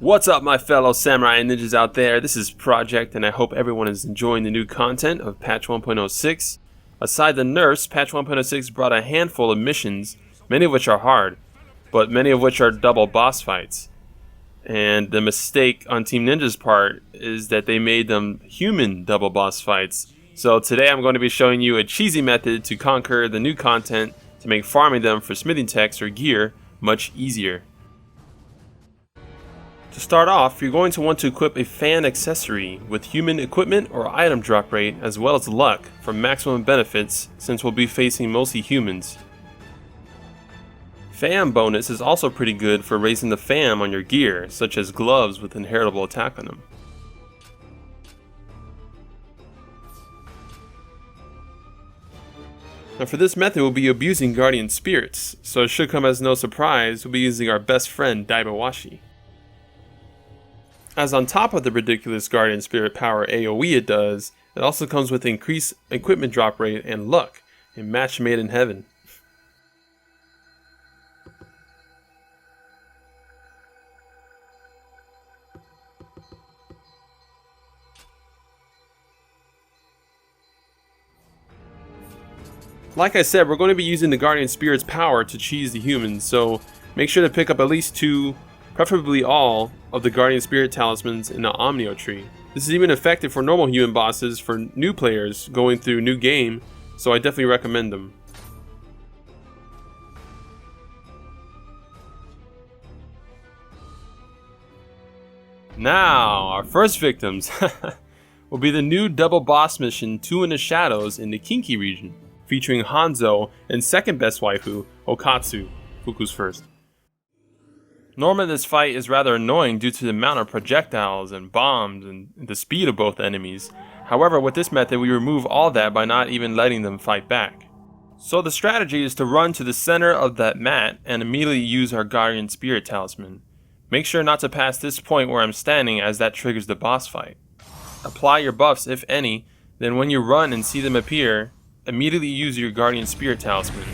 What's up, my fellow samurai and ninjas out there? This is Project, and I hope everyone is enjoying the new content of patch 1.06. Aside the nerfs, patch 1.06 brought a handful of missions, many of which are hard, but many of which are double boss fights. And the mistake on Team Ninja's part is that they made them human double boss fights. So today I'm going to be showing you a cheesy method to conquer the new content to make farming them for smithing techs or gear much easier. To start off, you're going to want to equip a fan accessory with human equipment or item drop rate as well as luck for maximum benefits, since we'll be facing mostly humans. Fam bonus is also pretty good for raising the fam on your gear, such as gloves with inheritable attack on them. Now for this method we'll be abusing guardian spirits, so it should come as no surprise we'll be using our best friend Marobashi. As on top of the ridiculous guardian spirit power AoE it does, it also comes with increased equipment drop rate and luck, a match made in heaven. Like I said, we're going to be using the guardian spirit's power to cheese the humans, so make sure to pick up at least 2, preferably all, of the guardian spirit talismans in the Nioh tree. This is even effective for normal human bosses for new players going through new game, so I definitely recommend them. Now, our first victims will be the new double boss mission 2 in the Shadows in the Kinki region, featuring Hanzo and second best waifu, Okatsu, Fuku's first. Normally this fight is rather annoying due to the amount of projectiles and bombs and the speed of both enemies. However, with this method we remove all that by not even letting them fight back. So the strategy is to run to the center of that mat and immediately use our guardian spirit talisman. Make sure not to pass this point where I'm standing, as that triggers the boss fight. Apply your buffs if any, then when you run and see them appear, immediately use your guardian spirit talisman.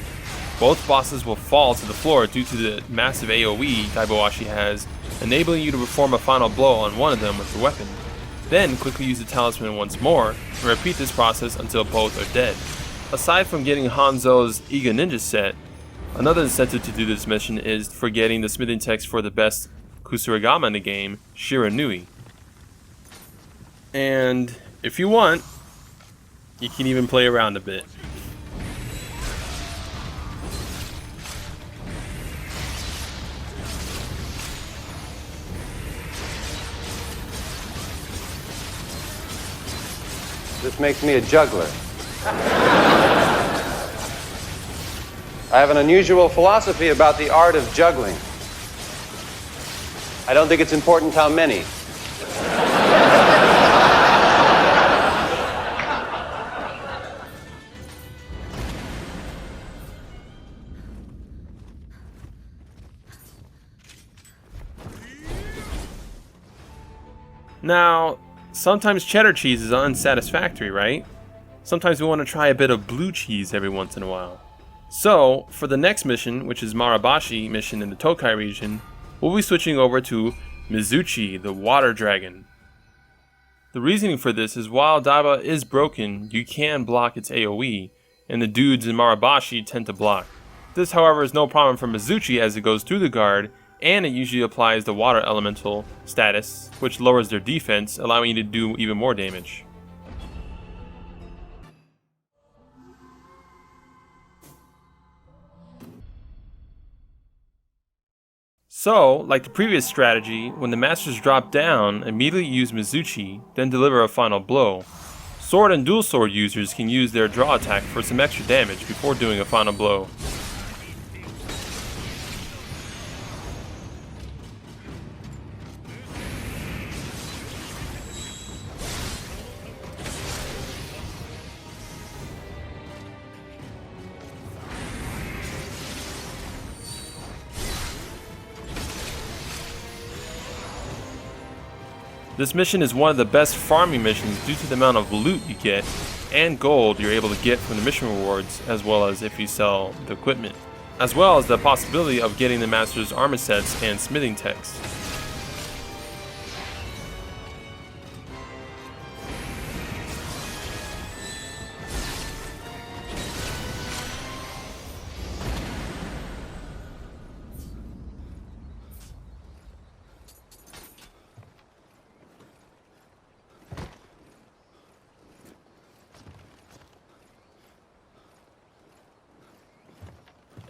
Both bosses will fall to the floor due to the massive AoE Marobashi has, enabling you to perform a final blow on one of them with your weapon. Then quickly use the talisman once more, and repeat this process until both are dead. Aside from getting Hanzo's Iga Ninja set, another incentive to do this mission is for getting the smithing text for the best Kusuragama in the game, Shiranui. And if you want, you can even play around a bit. This makes me a juggler. I have an unusual philosophy about the art of juggling. I don't think it's important how many. Now, sometimes cheddar cheese is unsatisfactory, right? Sometimes we want to try a bit of blue cheese every once in a while. So, for the next mission, which is Marobashi mission in the Tokai region, we'll be switching over to Mizuchi, the water dragon. The reasoning for this is while Daiba is broken, you can block its AoE, and the dudes in Marobashi tend to block. This, however, is no problem for Mizuchi as it goes through the guard, and it usually applies the water elemental status, which lowers their defense, allowing you to do even more damage. So, like the previous strategy, when the masters drop down, immediately use Mizuchi, then deliver a final blow. Sword and dual sword users can use their draw attack for some extra damage before doing a final blow. This mission is one of the best farming missions due to the amount of loot you get and gold you're able to get from the mission rewards, as well as if you sell the equipment, as well as the possibility of getting the master's armor sets and smithing text.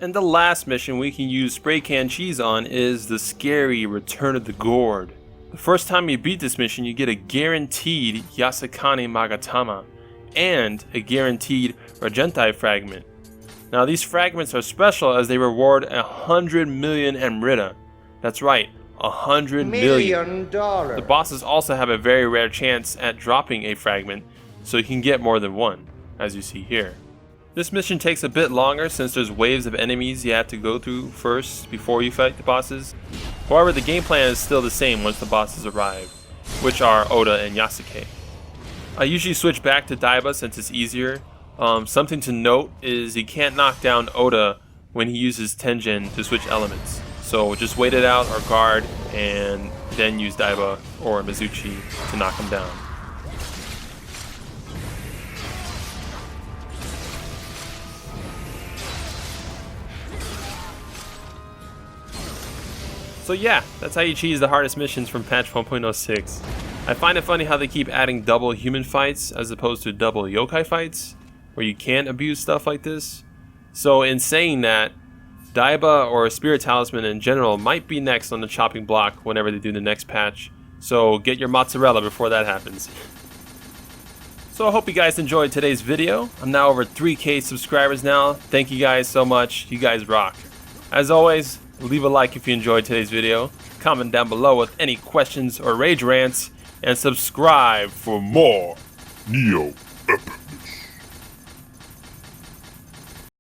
And the last mission we can use spray can cheese on is the scary Return of the Gourd. The first time you beat this mission, you get a guaranteed Yasakane Magatama and a guaranteed Ragentai fragment. Now these fragments are special as they reward 100 million Emrita. That's right, 100 million. The bosses also have a very rare chance at dropping a fragment, so you can get more than one, as you see here. This mission takes a bit longer since there's waves of enemies you have to go through first before you fight the bosses. However, the game plan is still the same once the bosses arrive, which are Oda and Yasuke. I usually switch back to Daiba since it's easier. Something to note is he can't knock down Oda when he uses Tenjin to switch elements. So just wait it out or guard and then use Daiba or Mizuchi to knock him down. So yeah, that's how you cheese the hardest missions from patch 1.06. I find it funny how they keep adding double human fights as opposed to double yokai fights, where you can't abuse stuff like this. So in saying that, Daiba or Spirit Talisman in general might be next on the chopping block whenever they do the next patch, so get your mozzarella before that happens. So I hope you guys enjoyed today's video. I'm now over 3K subscribers now. Thank you guys so much, you guys rock. As always, leave a like if you enjoyed today's video, comment down below with any questions or rage rants, and subscribe for more Nioh.